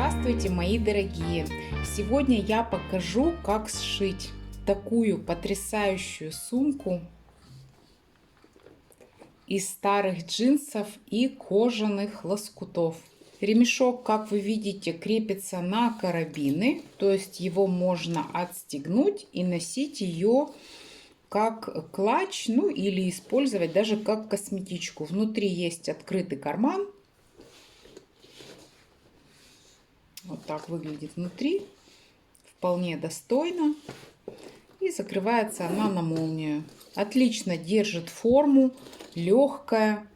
Здравствуйте, мои дорогие! Сегодня я покажу, как сшить такую потрясающую сумку из старых джинсов и кожаных лоскутов. Ремешок, как вы видите, крепится на карабины, то есть его можно отстегнуть и носить ее как клатч, ну или использовать даже как косметичку. Внутри есть открытый карман. Вот так выглядит внутри. Вполне достойно. И закрывается она на молнию. Отлично держит форму, легкая.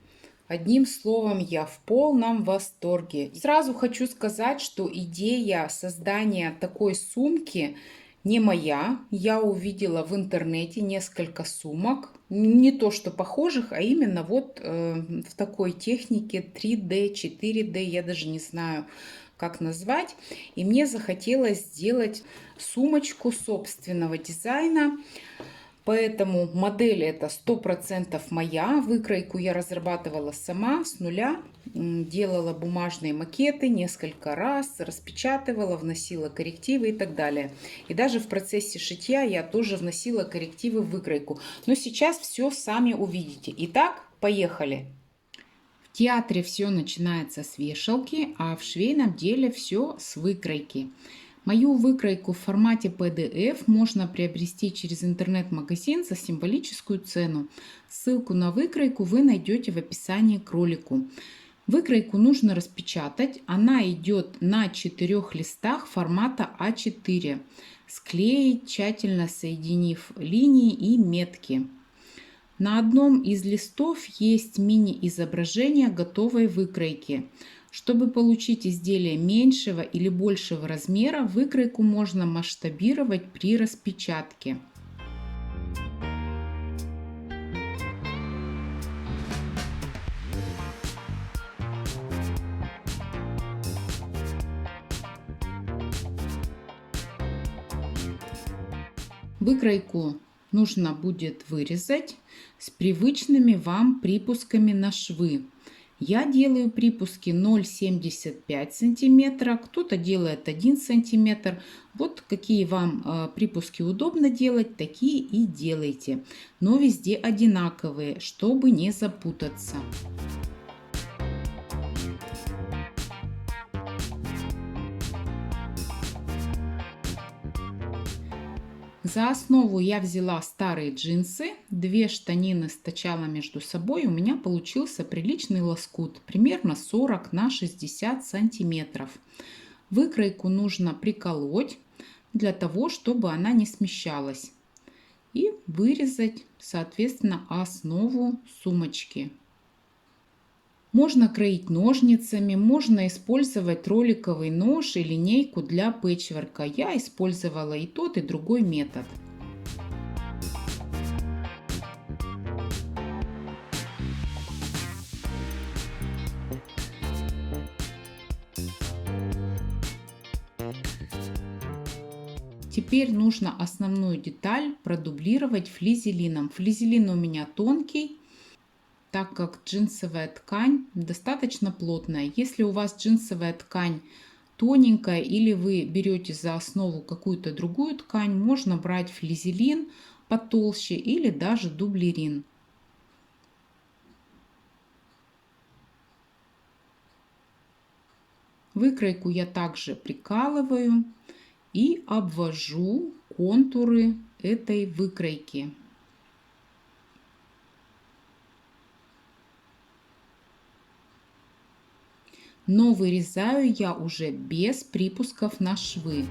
Одним словом, я в полном восторге. Сразу хочу сказать, что идея создания такой сумки не моя. Я увидела в интернете несколько сумок. Не то что похожих, а именно вот в такой технике 3D, 4D, я даже не знаю, как назвать. И мне захотелось сделать сумочку собственного дизайна. Поэтому модель это 100% моя. Выкройку я разрабатывала сама с нуля. Делала бумажные макеты несколько раз, распечатывала, вносила коррективы и так далее. И даже в процессе шитья я тоже вносила коррективы в выкройку. Но сейчас все сами увидите. Итак, поехали! В театре все начинается с вешалки, а в швейном деле все с выкройки. Мою выкройку в формате PDF можно приобрести через интернет-магазин за символическую цену. Ссылку на выкройку вы найдете в описании к ролику. Выкройку нужно распечатать. Она идет на 4 листах формата А4. Склеить, тщательно соединив линии и метки. На одном из листов есть мини-изображение готовой выкройки. Чтобы получить изделие меньшего или большего размера, выкройку можно масштабировать при распечатке. Выкройку нужно будет вырезать с привычными вам припусками на швы. Я делаю припуски 0,75 см, кто-то делает 1 см. Вот какие вам припуски удобно делать, такие и делайте. Но везде одинаковые, чтобы не запутаться. За основу я взяла старые джинсы, 2 штанины стачала между собой, у меня получился приличный лоскут, примерно 40 на 60 сантиметров. Выкройку нужно приколоть для того, чтобы она не смещалась, и вырезать, соответственно, основу сумочки. Можно кроить ножницами, можно использовать роликовый нож и линейку для пэтчворка. Я использовала и тот, и другой метод. Теперь нужно основную деталь продублировать флизелином. Флизелин у меня тонкий, так как джинсовая ткань достаточно плотная. Если у вас джинсовая ткань тоненькая или вы берете за основу какую-то другую ткань, можно брать флизелин потолще или даже дублерин. Выкройку я также прикалываю и обвожу контуры этой выкройки. Но вырезаю я уже без припусков на швы.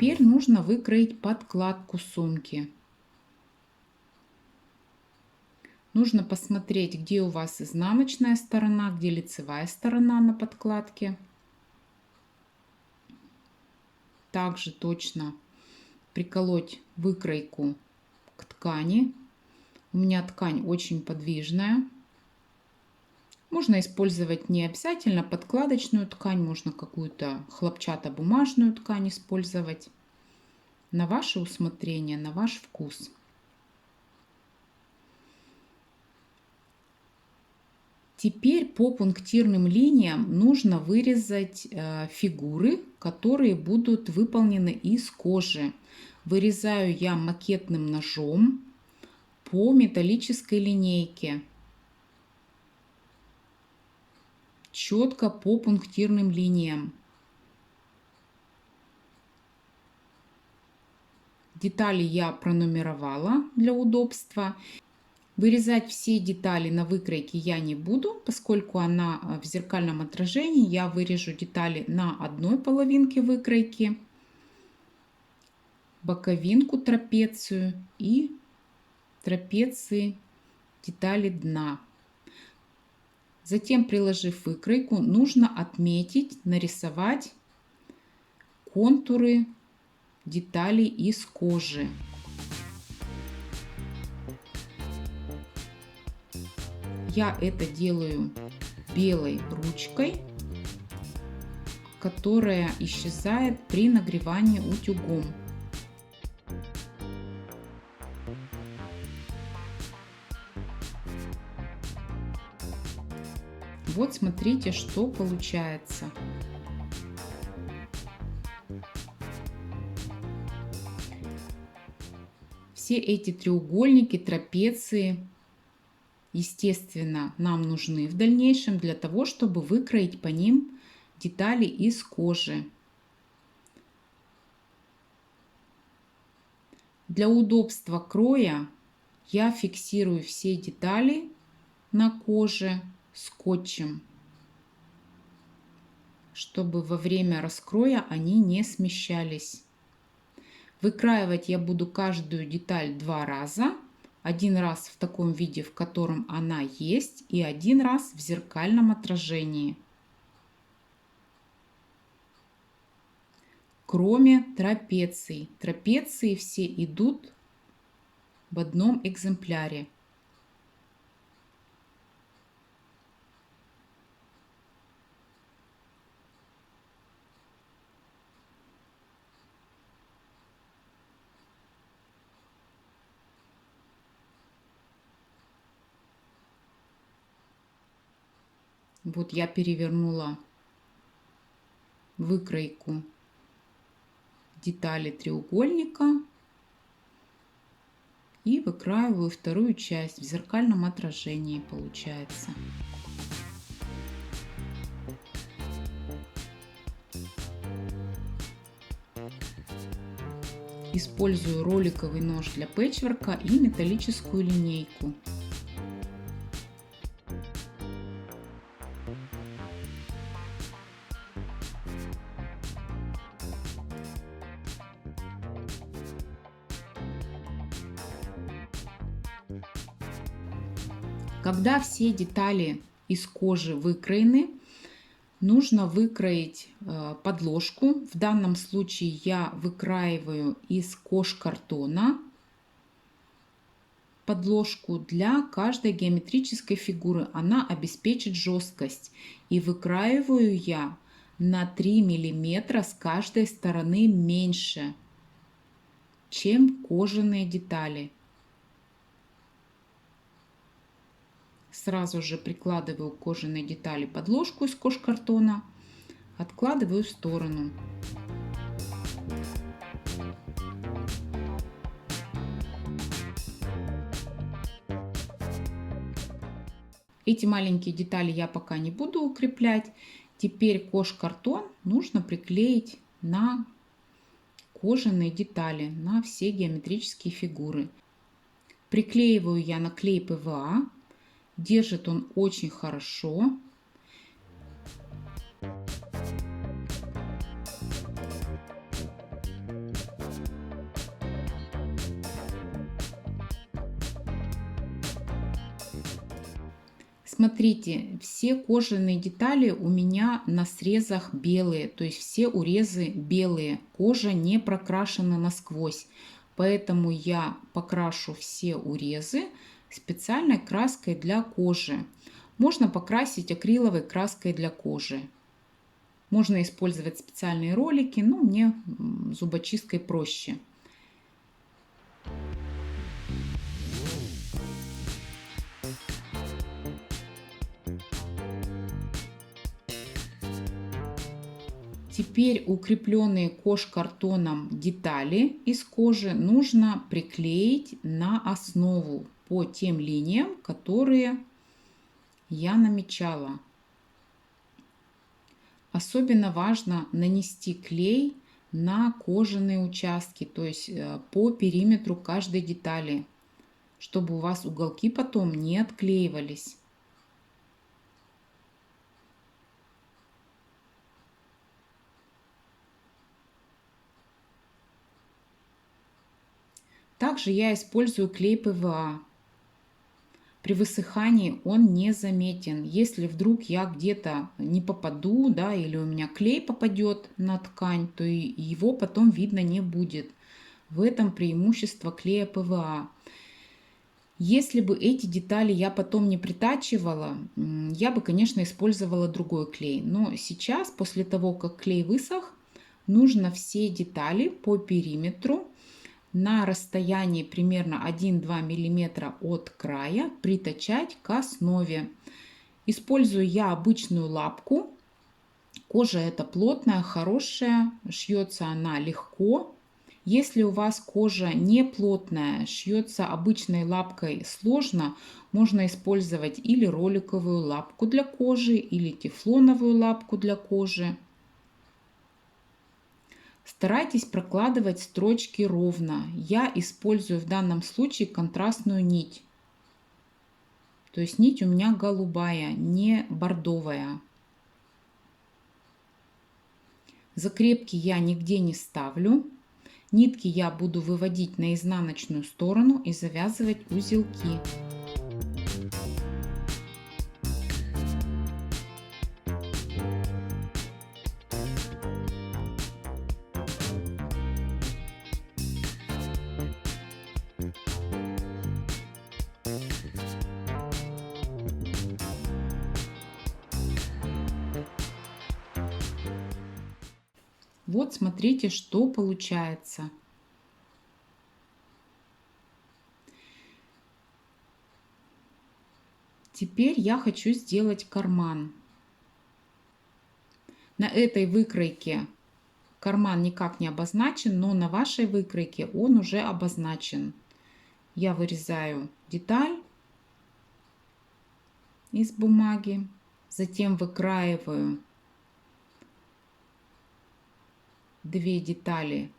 Теперь нужно выкроить подкладку сумки. Нужно посмотреть, где у вас изнаночная сторона, где лицевая сторона на подкладке. Также точно приколоть выкройку к ткани. У меня ткань очень подвижная. Можно использовать не обязательно подкладочную ткань, можно какую-то хлопчатобумажную ткань использовать. На ваше усмотрение, на ваш вкус. Теперь по пунктирным линиям нужно вырезать фигуры, которые будут выполнены из кожи. Вырезаю я макетным ножом по металлической линейке. Четко по пунктирным линиям. Детали я пронумеровала для удобства. Вырезать все детали на выкройке я не буду, поскольку она в зеркальном отражении. Я вырежу детали на одной половинке выкройки, боковинку, трапецию и трапеции детали дна. Затем, приложив выкройку, нужно отметить, нарисовать контуры деталей из кожи. Я это делаю белой ручкой, которая исчезает при нагревании утюгом. Вот смотрите, что получается. Все эти треугольники, трапеции, естественно, нам нужны в дальнейшем для того, чтобы выкроить по ним детали из кожи. Для удобства кроя я фиксирую все детали на коже скотчем, чтобы во время раскроя они не смещались. Выкраивать я буду каждую деталь 2 раза. Один раз в таком виде, в котором она есть, и один раз в зеркальном отражении. Кроме трапеций. Трапеции все идут в одном экземпляре. Вот я перевернула выкройку детали треугольника и выкраиваю вторую часть в зеркальном отражении, получается. Использую роликовый нож для пэтчворка и металлическую линейку. Когда все детали из кожи выкроены, нужно выкроить подложку. В данном случае я выкраиваю из кожкартона подложку для каждой геометрической фигуры. Она обеспечит жесткость. И выкраиваю я на 3 мм с каждой стороны меньше, чем кожаные детали. Сразу же прикладываю к кожаной детали подложку из кожкартона, откладываю в сторону. Эти маленькие детали я пока не буду укреплять. Теперь кожкартон нужно приклеить на кожаные детали, на все геометрические фигуры. Приклеиваю я на клей ПВА. Держит он очень хорошо. Смотрите, все кожаные детали у меня на срезах белые, то есть все урезы белые, кожа не прокрашена насквозь. Поэтому я покрашу все урезы специальной краской для кожи. Можно покрасить акриловой краской для кожи. Можно использовать специальные ролики, но мне зубочисткой проще. Теперь укрепленные кож-картоном детали из кожи нужно приклеить на основу по тем линиям, которые я намечала. Особенно важно нанести клей на кожаные участки, то есть по периметру каждой детали, чтобы у вас уголки потом не отклеивались. Также я использую клей ПВА. При высыхании он незаметен. Если вдруг я где-то не попаду, да, или у меня клей попадет на ткань, то и его потом видно не будет. В этом преимущество клея ПВА. Если бы эти детали я потом не притачивала, я бы, конечно, использовала другой клей. Но сейчас, после того, как клей высох, нужно все детали по периметру на расстоянии примерно 1-2 мм от края притачать к основе. Использую я обычную лапку. Кожа эта плотная, хорошая, шьется она легко. Если у вас кожа не плотная, шьется обычной лапкой сложно, можно использовать или роликовую лапку для кожи, или тефлоновую лапку для кожи. Старайтесь прокладывать строчки ровно. Я использую в данном случае контрастную нить. То есть нить у меня голубая, не бордовая. Закрепки я нигде не ставлю. Нитки я буду выводить на изнаночную сторону и завязывать узелки. Вот смотрите, что получается. Теперь я хочу сделать карман. На этой выкройке карман никак не обозначен, но на вашей выкройке он уже обозначен. Я вырезаю деталь из бумаги, затем выкраиваю 2 детали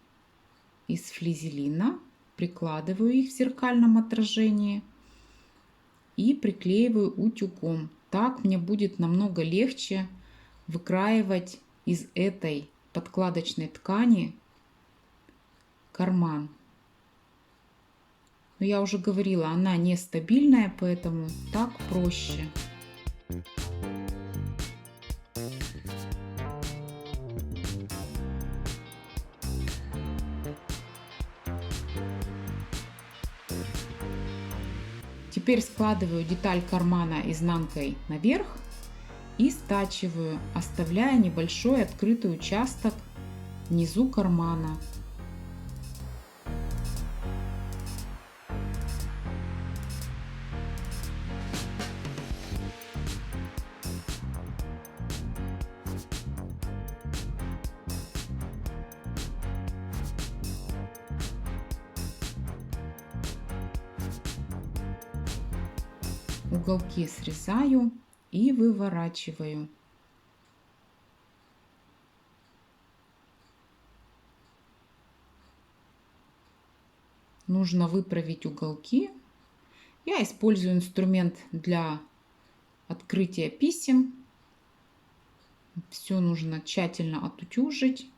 из флизелина, прикладываю их в зеркальном отражении и приклеиваю утюгом. Так мне будет намного легче выкраивать из этой подкладочной ткани карман. Но я уже говорила, она нестабильная, поэтому так проще. Теперь складываю деталь кармана изнанкой наверх и стачиваю, оставляя небольшой открытый участок внизу кармана. Уголки срезаю и выворачиваю. Нужно выправить уголки. Я использую инструмент для открытия писем. Все нужно тщательно отутюжить.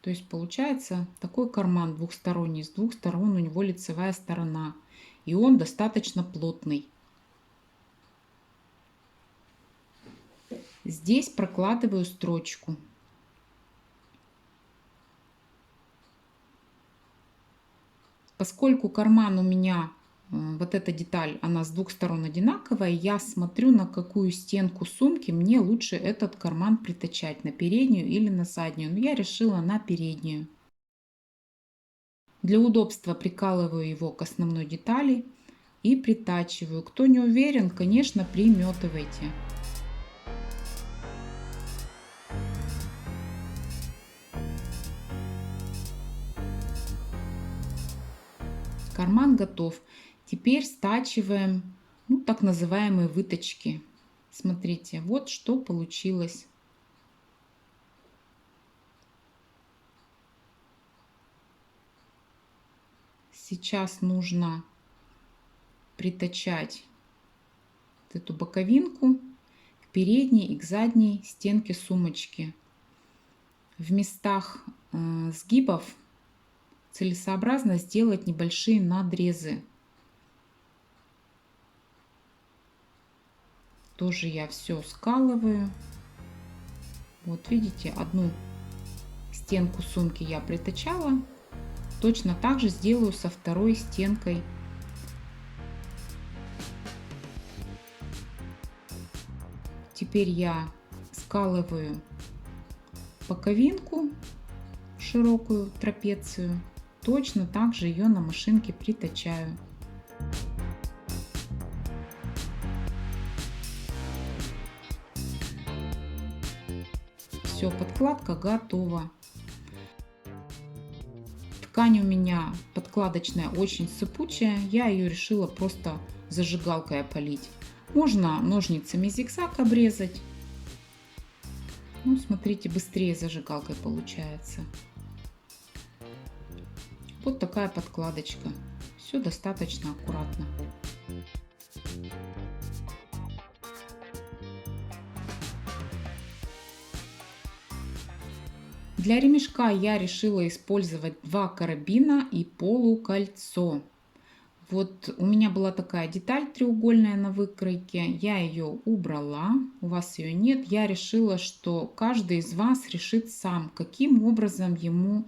То есть получается такой карман двухсторонний. С двух сторон у него лицевая сторона. и он достаточно плотный. Здесь прокладываю строчку. Поскольку карман у меня, вот эта деталь, она с двух сторон одинаковая, я смотрю, на какую стенку сумки мне лучше этот карман притачать, на переднюю или на заднюю. Но я решила на переднюю. Для удобства прикалываю его к основной детали и притачиваю. Кто не уверен, конечно, приметывайте. Карман готов. Теперь стачиваем, ну, так называемые выточки. Смотрите, вот что получилось. Сейчас нужно притачать вот эту боковинку к передней и к задней стенке сумочки. В местах сгибов целесообразно сделать небольшие надрезы. Тоже я все скалываю. Вот видите, одну стенку сумки я притачала. Точно так же сделаю со второй стенкой. Теперь я скалываю боковинку, широкую трапецию. Точно так же ее на машинке притачаю. Все, подкладка готова. Ткань у меня подкладочная очень сыпучая. Я ее решила просто зажигалкой опалить. Можно ножницами зигзаг обрезать. Ну, смотрите, быстрее зажигалкой получается. Вот такая подкладочка. Все достаточно аккуратно. Для ремешка я решила использовать 2 карабина и полукольцо. Вот у меня была такая деталь треугольная на выкройке, я ее убрала, у вас ее нет. Я решила, что каждый из вас решит сам, каким образом ему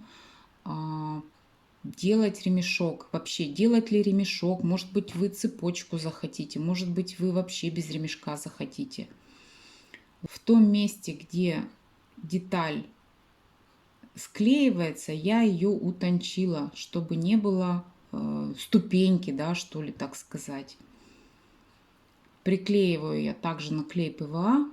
делать ремешок. Вообще, делать ли ремешок, может быть, вы цепочку захотите, может быть, вы вообще без ремешка захотите. В том месте, где деталь склеивается, я ее утончила, чтобы не было ступеньки, да, что ли, так сказать. Приклеиваю я также на клей ПВА,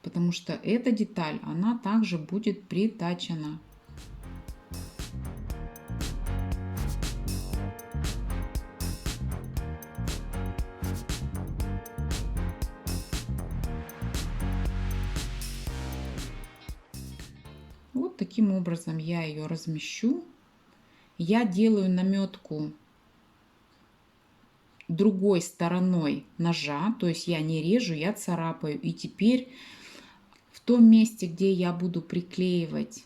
потому что эта деталь, она также будет притачена. Вот таким образом я ее размещу. Я делаю наметку другой стороной ножа, то есть я не режу, я царапаю. И теперь в том месте, где я буду приклеивать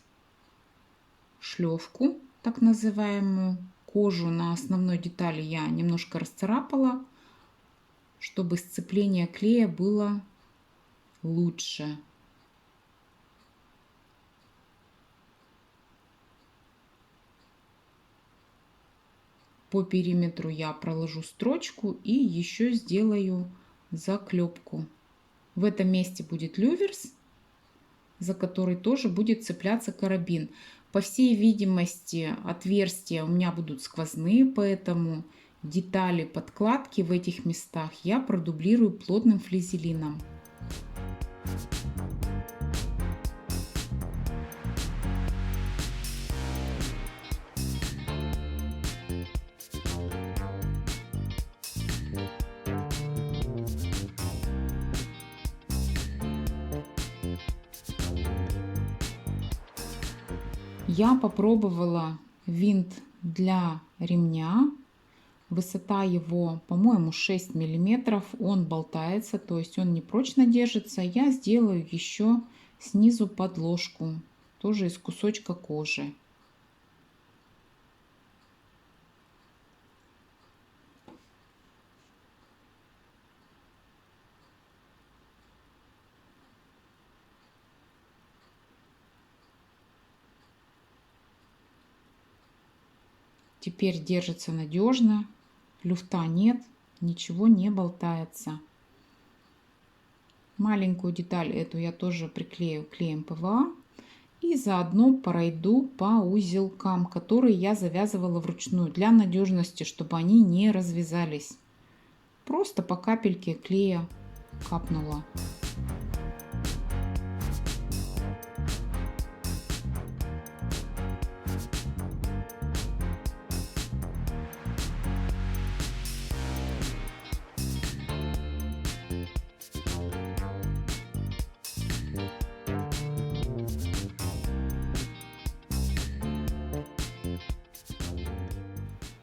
шлевку, так называемую, кожу на основной детали я немножко расцарапала, чтобы сцепление клея было лучше. По периметру я проложу строчку и еще сделаю заклепку. В этом месте будет люверс, за который тоже будет цепляться карабин. По всей видимости, отверстия у меня будут сквозные, поэтому детали подкладки в этих местах я продублирую плотным флизелином. Я попробовала винт для ремня. Высота его, по-моему, 6 миллиметров. Он болтается, то есть он не прочно держится. Я сделаю еще снизу подложку, тоже из кусочка кожи. Теперь держится надежно, люфта нет, ничего не болтается. Маленькую деталь эту я тоже приклею клеем ПВА. И заодно пройду по узелкам, которые я завязывала вручную для надежности, чтобы они не развязались. Просто по капельке клея капнула.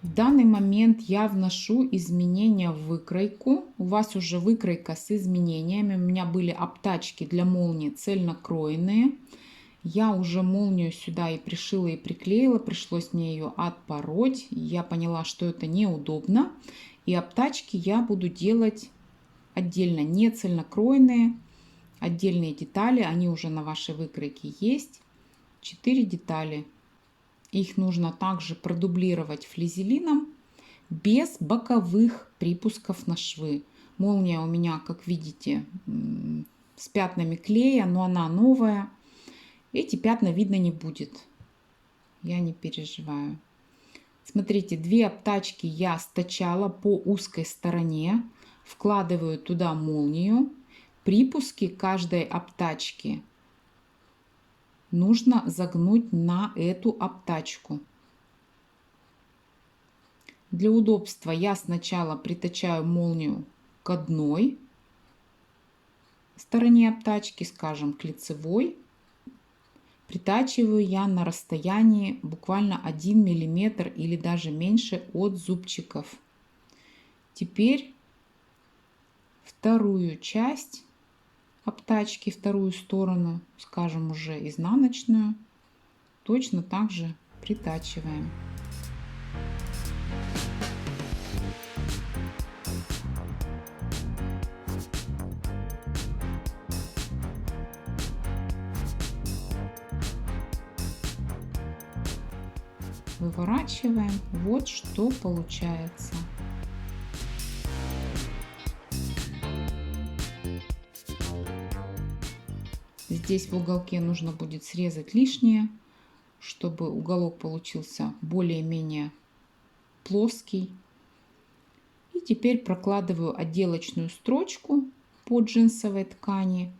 В данный момент я вношу изменения в выкройку. У вас уже выкройка с изменениями. У меня были обтачки для молнии цельнокроенные. Я уже молнию сюда и пришила, и приклеила. Пришлось мне ее отпороть. Я поняла, что это неудобно. И обтачки я буду делать отдельно, не цельнокроенные. Отдельные детали, они уже на вашей выкройке есть. 4 детали. Их нужно также продублировать флизелином без боковых припусков на швы. Молния у меня, как видите, с пятнами клея, но она новая. Эти пятна видно не будет. Я не переживаю. Смотрите, 2 обтачки я стачала по узкой стороне. Вкладываю туда молнию. Припуски каждой обтачки нужно загнуть на эту обтачку. Для удобства я сначала притачаю молнию к одной стороне обтачки, скажем, к лицевой. Притачиваю я на расстоянии буквально 1 мм или даже меньше от зубчиков. Теперь вторую часть обтачки, вторую сторону, скажем, уже изнаночную, точно так же притачиваем. Выворачиваем. Вот что получается. Здесь в уголке нужно будет срезать лишнее, чтобы уголок получился более-менее плоский. И теперь прокладываю отделочную строчку по джинсовой ткани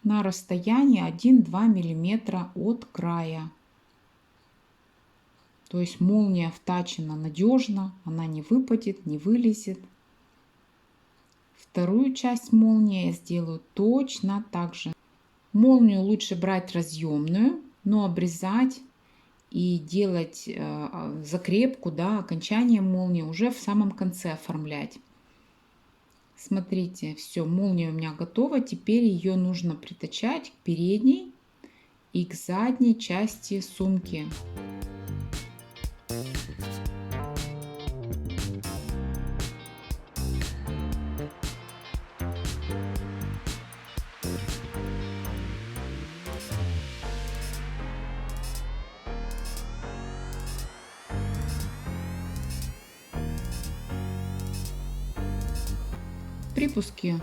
на расстоянии 1-2 мм от края. То есть молния втачена надежно, она не выпадет, не вылезет. Вторую часть молнии я сделаю точно так же. Молнию лучше брать разъемную, но обрезать и делать закрепку, да, окончание молнии уже в самом конце оформлять. Смотрите, все, молния у меня готова. Теперь ее нужно притачать к передней и к задней части сумки. Припуски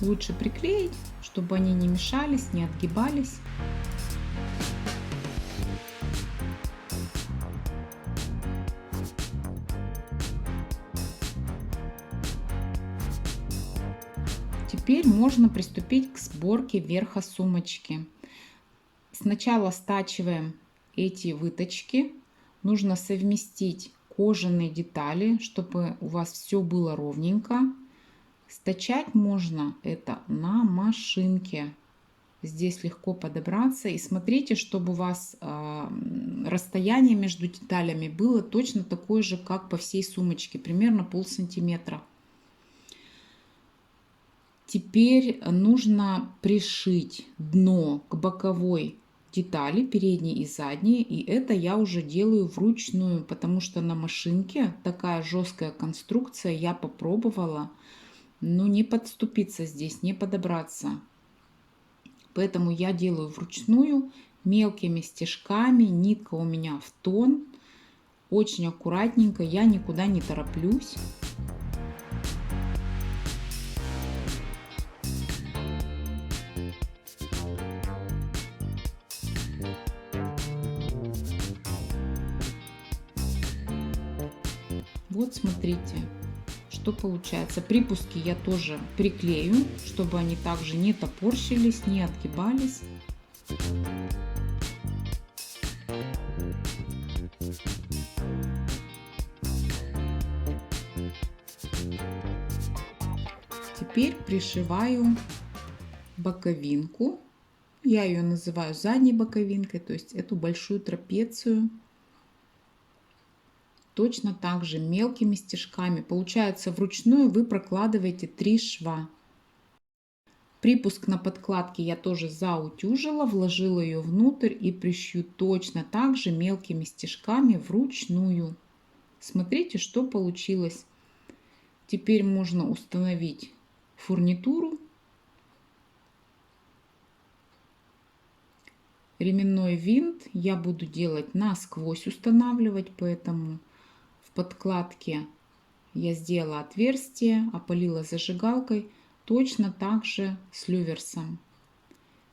лучше приклеить, чтобы они не мешались, не отгибались. Теперь можно приступить к сборке верха сумочки. Сначала стачиваем эти выточки. Нужно совместить кожаные детали, чтобы у вас все было ровненько. Стачать можно это на машинке. Здесь легко подобраться. И смотрите, чтобы у вас расстояние между деталями было точно такое же, как по всей сумочке. Примерно полсантиметра. Теперь нужно пришить дно к боковой детали, передней и задней. И это я уже делаю вручную, потому что на машинке такая жесткая конструкция. Я попробовала. Но не подступиться здесь, не подобраться. Поэтому я делаю вручную, мелкими стежками. Нитка у меня в тон. очень аккуратненько, я никуда не тороплюсь. Вот смотрите, что получается. Припуски я тоже приклею, чтобы они также не топорщились, не отгибались. Теперь пришиваю боковинку. Я ее называю задней боковинкой, то есть эту большую трапецию. Точно так же мелкими стежками. Получается, вручную вы прокладываете 3 шва. Припуск на подкладке я тоже заутюжила, вложила ее внутрь и пришью точно так же мелкими стежками вручную. Смотрите, что получилось. Теперь можно установить фурнитуру. Ременной винт я буду делать насквозь устанавливать, поэтому в подкладке я сделала отверстие, опалила зажигалкой, точно так же с люверсом.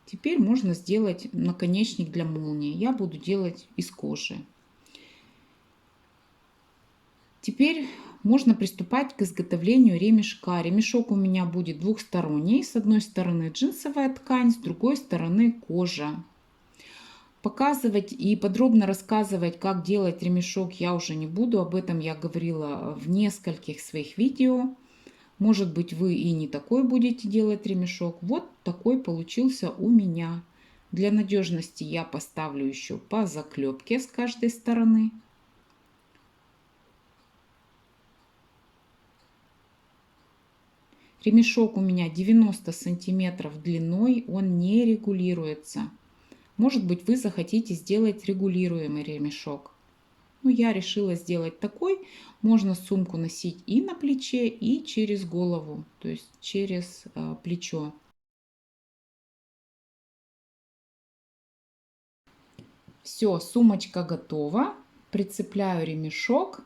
Теперь можно сделать наконечник для молнии. Я буду делать из кожи. Теперь можно приступать к изготовлению ремешка. Ремешок у меня будет двухсторонний. С одной стороны джинсовая ткань, с другой стороны кожа. Показывать и подробно рассказывать, как делать ремешок, я уже не буду. Об этом я говорила в нескольких своих видео. Может быть, вы и не такой будете делать ремешок. Вот такой получился у меня. Для надежности я поставлю еще по заклепке с каждой стороны. Ремешок у меня 90 сантиметров длиной, он не регулируется. Может быть, вы захотите сделать регулируемый ремешок. Но я решила сделать такой. Можно сумку носить и на плече, и через голову, то есть через плечо. Все, сумочка готова. Прицепляю ремешок.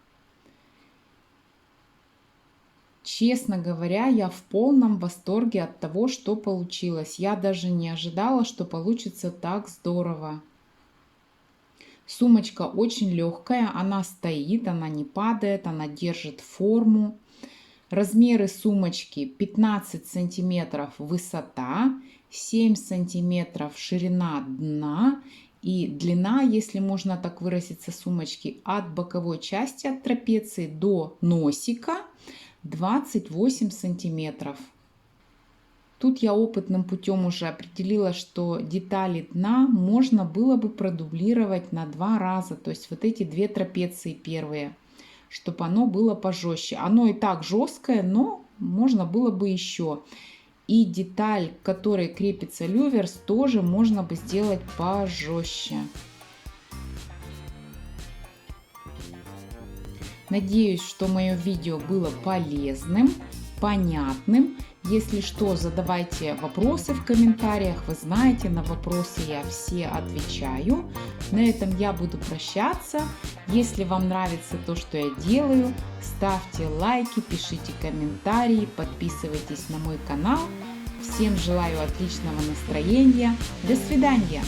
Честно говоря, я в полном восторге от того, что получилось. Я даже не ожидала, что получится так здорово. Сумочка очень легкая, она стоит, она не падает, она держит форму. Размеры сумочки 15 сантиметров высота, 7 сантиметров ширина дна и длина, если можно так выразиться, сумочки от боковой части от трапеции до носика 28 сантиметров. Тут я опытным путем уже определила, что детали дна можно было бы продублировать на 2 раза. То есть вот эти 2 трапеции первые, чтобы оно было пожестче. Оно и так жесткое, но можно было бы еще. И деталь, к которой крепится люверс, тоже можно бы сделать пожестче. Надеюсь, что мое видео было полезным, понятным. Если что, задавайте вопросы в комментариях. Вы знаете, на вопросы я все отвечаю. На этом я буду прощаться. Если вам нравится то, что я делаю, ставьте лайки, пишите комментарии, подписывайтесь на мой канал. Всем желаю отличного настроения. До свидания!